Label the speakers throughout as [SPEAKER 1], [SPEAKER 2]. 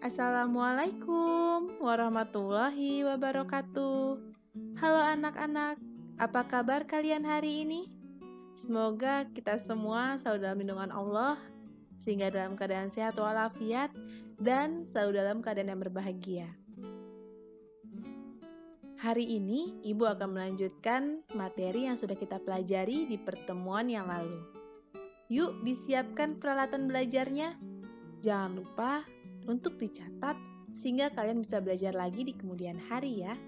[SPEAKER 1] Assalamualaikum warahmatullahi wabarakatuh. Halo anak-anak, apa kabar kalian hari ini? Semoga kita semua selalu dalam lindungan Allah, sehingga dalam keadaan sehat walafiat dan selalu dalam keadaan yang berbahagia. Hari ini, Ibu akan melanjutkan materi yang sudah kita pelajari di pertemuan yang lalu. Yuk, disiapkan peralatan belajarnya. Jangan lupa untuk dicatat sehingga kalian bisa belajar lagi di kemudian hari ya.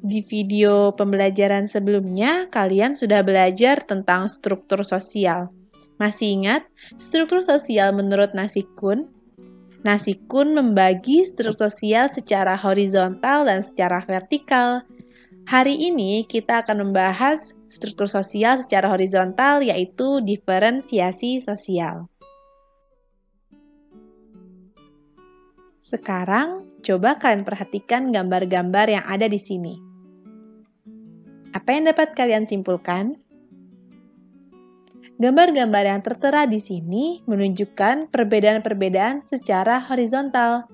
[SPEAKER 1] Di video pembelajaran sebelumnya, kalian sudah belajar tentang struktur sosial. Masih ingat struktur sosial menurut Nasikun? Nasikun membagi struktur sosial secara horizontal dan secara vertikal. Hari ini kita akan membahas struktur sosial secara horizontal, yaitu diferensiasi sosial. Sekarang, coba kalian perhatikan gambar-gambar yang ada di sini. Apa yang dapat kalian simpulkan? Gambar-gambar yang tertera di sini menunjukkan perbedaan-perbedaan secara horizontal.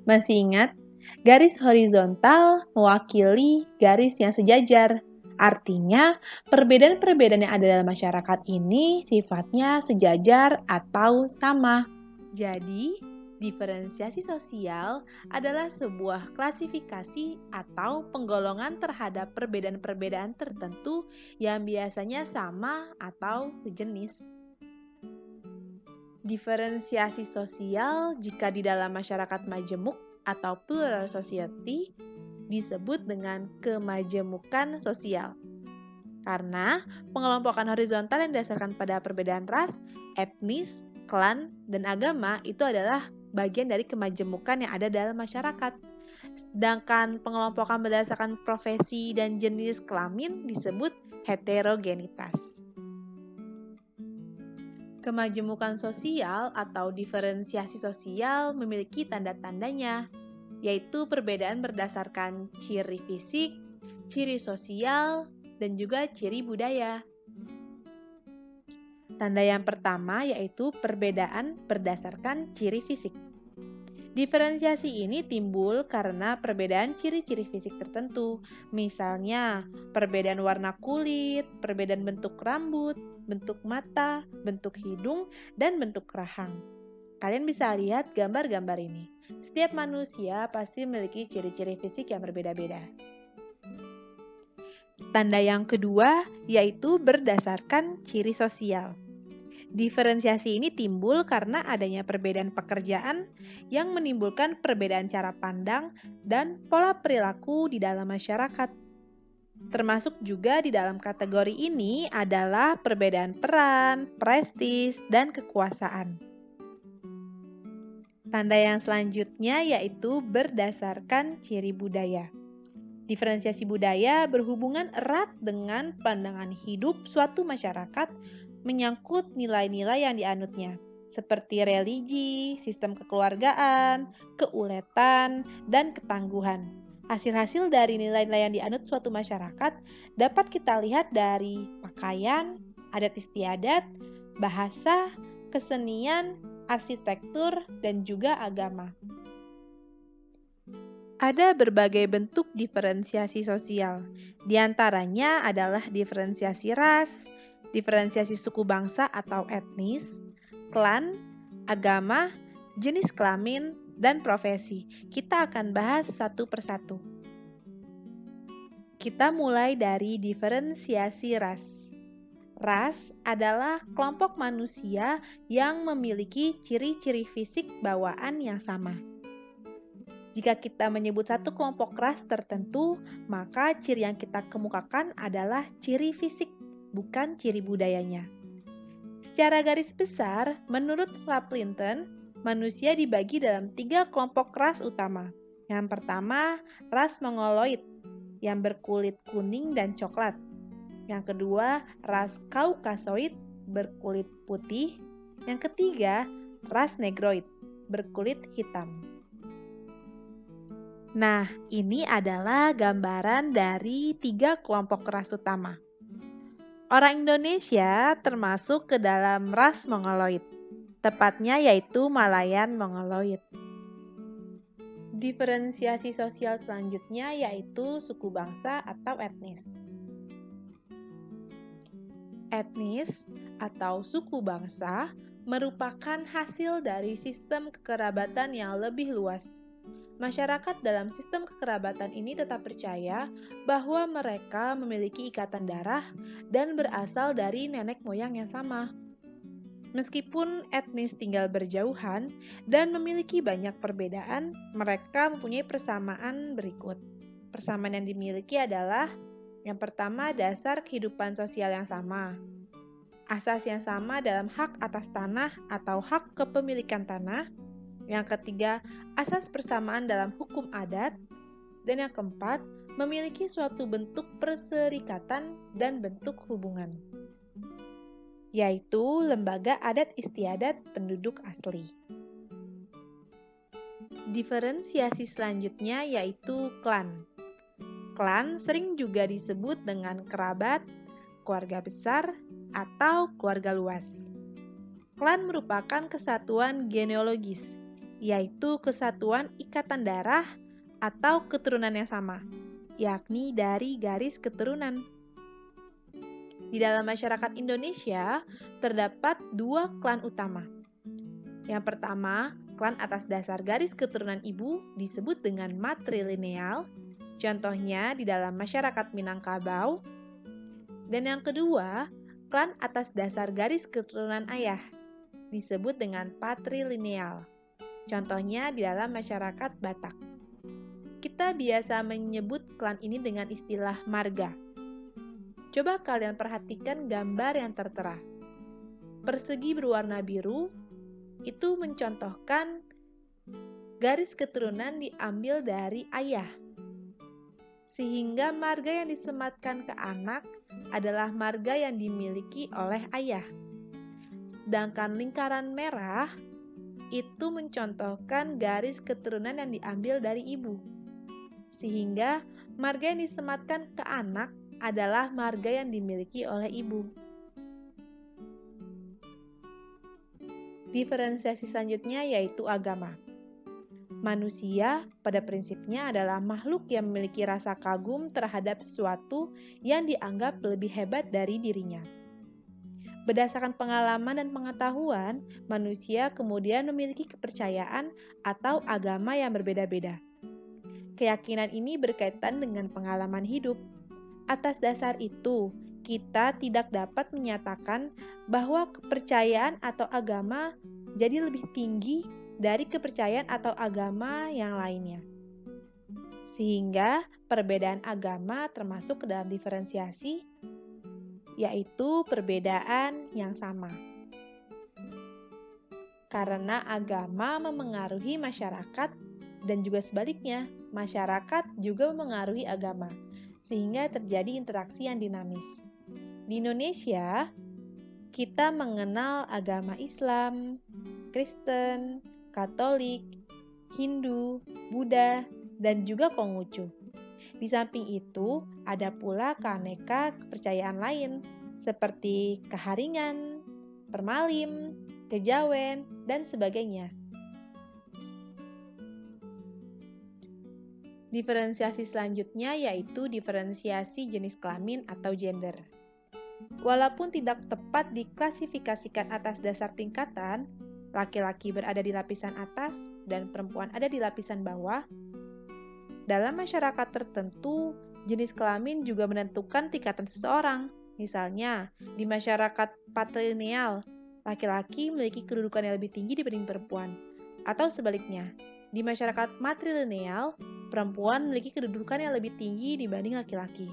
[SPEAKER 1] Masih ingat? Garis horizontal mewakili garis yang sejajar. Artinya, perbedaan-perbedaan yang ada dalam masyarakat ini sifatnya sejajar atau sama. Jadi, diferensiasi sosial adalah sebuah klasifikasi atau penggolongan terhadap perbedaan-perbedaan tertentu yang biasanya sama atau sejenis. Diferensiasi sosial jika di dalam masyarakat majemuk atau plural society disebut dengan kemajemukan sosial. Karena pengelompokan horizontal yang didasarkan pada perbedaan ras, etnis, klan, dan agama itu adalah bagian dari kemajemukan yang ada dalam masyarakat. Sedangkan pengelompokan berdasarkan profesi dan jenis kelamin disebut heterogenitas. Kemajemukan sosial atau diferensiasi sosial memiliki tanda-tandanya, yaitu perbedaan berdasarkan ciri fisik, ciri sosial, dan juga ciri budaya. Tanda yang pertama yaitu perbedaan berdasarkan ciri fisik. Diferensiasi ini timbul karena perbedaan ciri-ciri fisik tertentu, misalnya perbedaan warna kulit, perbedaan bentuk rambut, bentuk mata, bentuk hidung, dan bentuk rahang. Kalian bisa lihat gambar-gambar ini. Setiap manusia pasti memiliki ciri-ciri fisik yang berbeda-beda. Tanda yang kedua yaitu berdasarkan ciri sosial. Diferensiasi ini timbul karena adanya perbedaan pekerjaan yang menimbulkan perbedaan cara pandang dan pola perilaku di dalam masyarakat. Termasuk juga di dalam kategori ini adalah perbedaan peran, prestis, dan kekuasaan. Tanda yang selanjutnya yaitu berdasarkan ciri budaya. Diferensiasi budaya berhubungan erat dengan pandangan hidup suatu masyarakat menyangkut nilai-nilai yang dianutnya, seperti religi, sistem kekeluargaan, keuletan, dan ketangguhan. Hasil-hasil dari nilai-nilai yang dianut suatu masyarakat dapat kita lihat dari pakaian, adat istiadat, bahasa, kesenian, arsitektur, dan juga agama. Ada berbagai bentuk diferensiasi sosial. Di antaranya adalah diferensiasi ras, diferensiasi suku bangsa atau etnis, klan, agama, jenis kelamin, dan profesi. Kita akan bahas satu persatu. Kita mulai dari diferensiasi ras. Ras adalah kelompok manusia yang memiliki ciri-ciri fisik bawaan yang sama. Jika kita menyebut satu kelompok ras tertentu, maka ciri yang kita kemukakan adalah ciri fisik, bukan ciri budayanya. Secara garis besar, menurut Laplinton, manusia dibagi dalam 3 kelompok ras utama. Yang pertama, ras Mongoloid, yang berkulit kuning dan coklat. Yang kedua, ras Kaukasoid, berkulit putih. Yang ketiga, ras Negroid, berkulit hitam. Nah, ini adalah gambaran dari 3 kelompok ras utama. Orang Indonesia termasuk ke dalam ras Mongoloid. tepatnya yaitu Malayan Mongoloid. Diferensiasi sosial selanjutnya yaitu suku bangsa atau etnis. Etnis atau suku bangsa merupakan hasil dari sistem kekerabatan yang lebih luas. Masyarakat dalam sistem kekerabatan ini tetap percaya bahwa mereka memiliki ikatan darah dan berasal dari nenek moyang yang sama. Meskipun etnis tinggal berjauhan dan memiliki banyak perbedaan, mereka mempunyai persamaan berikut. Persamaan yang dimiliki adalah yang pertama, dasar kehidupan sosial yang sama. Asas yang sama dalam hak atas tanah atau hak kepemilikan tanah. Yang ketiga, asas persamaan dalam hukum adat. Dan yang keempat, memiliki suatu bentuk perserikatan dan bentuk hubungan, yaitu lembaga adat istiadat penduduk asli. Diferensiasi selanjutnya yaitu klan. Klan sering juga disebut dengan kerabat, keluarga besar, atau keluarga luas. Klan merupakan kesatuan genealogis, yaitu kesatuan ikatan darah atau keturunan yang sama, yakni dari garis keturunan. Di dalam masyarakat Indonesia, terdapat 2 klan utama. Yang pertama, klan atas dasar garis keturunan ibu disebut dengan matrilineal, contohnya di dalam masyarakat Minangkabau. Dan yang kedua, klan atas dasar garis keturunan ayah disebut dengan patrilineal, contohnya di dalam masyarakat Batak. Kita biasa menyebut klan ini dengan istilah marga. Coba kalian perhatikan gambar yang tertera. Persegi berwarna biru itu mencontohkan garis keturunan diambil dari ayah. Sehingga marga yang disematkan ke anak adalah marga yang dimiliki oleh ayah. Sedangkan lingkaran merah itu mencontohkan garis keturunan yang diambil dari ibu. Sehingga marga yang disematkan ke anak adalah marga yang dimiliki oleh ibu. Diferensiasi selanjutnya yaitu agama. Manusia pada prinsipnya adalah makhluk yang memiliki rasa kagum terhadap sesuatu yang dianggap lebih hebat dari dirinya. Berdasarkan pengalaman dan pengetahuan, manusia kemudian memiliki kepercayaan atau agama yang berbeda-beda. Keyakinan ini berkaitan dengan pengalaman hidup. Atas dasar itu, kita tidak dapat menyatakan bahwa kepercayaan atau agama jadi lebih tinggi dari kepercayaan atau agama yang lainnya. Sehingga perbedaan agama termasuk ke dalam diferensiasi, yaitu perbedaan yang sama. Karena agama memengaruhi masyarakat dan juga sebaliknya, masyarakat juga memengaruhi agama, sehingga terjadi interaksi yang dinamis. Di Indonesia, kita mengenal agama Islam, Kristen, Katolik, Hindu, Buddha, dan juga Konghucu. Di samping itu, ada pula keaneka kepercayaan lain, seperti keharingan, permalim, kejawen, dan sebagainya. Diferensiasi selanjutnya yaitu diferensiasi jenis kelamin atau gender. Walaupun tidak tepat diklasifikasikan atas dasar tingkatan, laki-laki berada di lapisan atas dan perempuan ada di lapisan bawah. Dalam masyarakat tertentu, jenis kelamin juga menentukan tingkatan seseorang. Misalnya, di masyarakat patrilineal, laki-laki memiliki kedudukan yang lebih tinggi dibanding perempuan. Atau sebaliknya, di masyarakat matrilineal, perempuan memiliki kedudukan yang lebih tinggi dibanding laki-laki.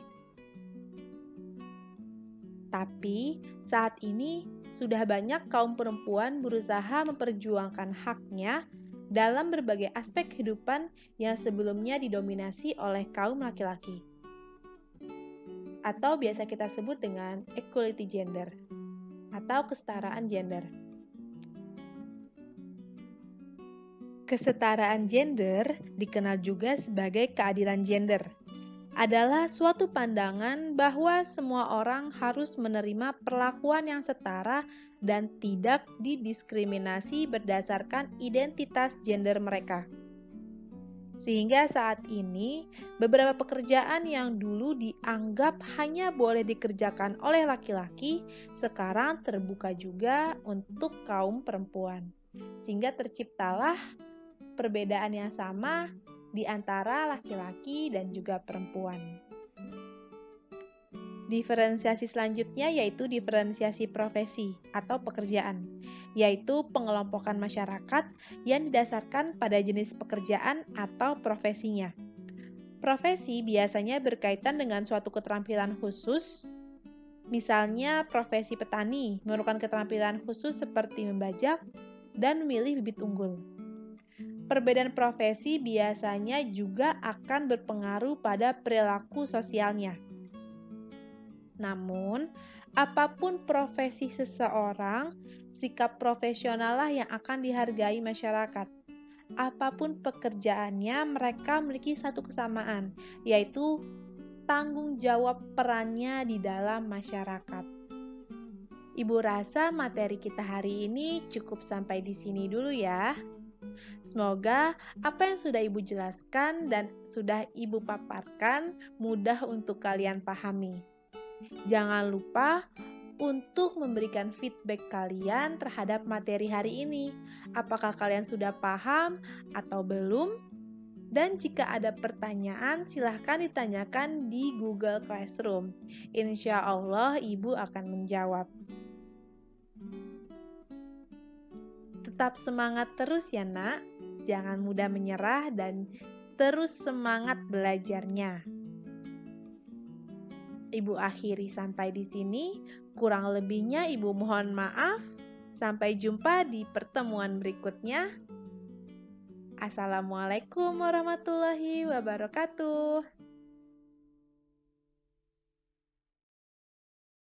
[SPEAKER 1] Tapi, saat ini sudah banyak kaum perempuan berusaha memperjuangkan haknya dalam berbagai aspek kehidupan yang sebelumnya didominasi oleh kaum laki-laki. Atau biasa kita sebut dengan equality gender atau kesetaraan gender. Kesetaraan gender dikenal juga sebagai keadilan gender. adalah suatu pandangan bahwa semua orang harus menerima perlakuan yang setara dan tidak didiskriminasi berdasarkan identitas gender mereka. Sehingga saat ini, beberapa pekerjaan yang dulu dianggap hanya boleh dikerjakan oleh laki-laki, sekarang terbuka juga untuk kaum perempuan. Sehingga terciptalah perbedaan yang sama di antara laki-laki dan juga perempuan. Diferensiasi selanjutnya yaitu diferensiasi profesi atau pekerjaan, yaitu pengelompokan masyarakat yang didasarkan pada jenis pekerjaan atau profesinya. Profesi biasanya berkaitan dengan suatu keterampilan khusus, misalnya profesi petani memerlukan keterampilan khusus seperti membajak dan memilih bibit unggul. Perbedaan profesi biasanya juga akan berpengaruh pada perilaku sosialnya. Namun, apapun profesi seseorang, sikap profesional lah yang akan dihargai masyarakat. Apapun pekerjaannya, mereka memiliki satu kesamaan, yaitu tanggung jawab perannya di dalam masyarakat. Ibu rasa materi kita hari ini cukup sampai di sini dulu ya. Semoga apa yang sudah Ibu jelaskan dan sudah Ibu paparkan mudah untuk kalian pahami. Jangan lupa untuk memberikan feedback kalian terhadap materi hari ini. Apakah kalian sudah paham atau belum? Dan jika ada pertanyaan, silahkan ditanyakan di Google Classroom. Insya Allah Ibu akan menjawab. Tetap semangat terus ya nak, jangan mudah menyerah dan terus semangat belajarnya. Ibu akhiri sampai di sini, kurang lebihnya Ibu mohon maaf. Sampai jumpa di pertemuan berikutnya. Assalamualaikum warahmatullahi wabarakatuh.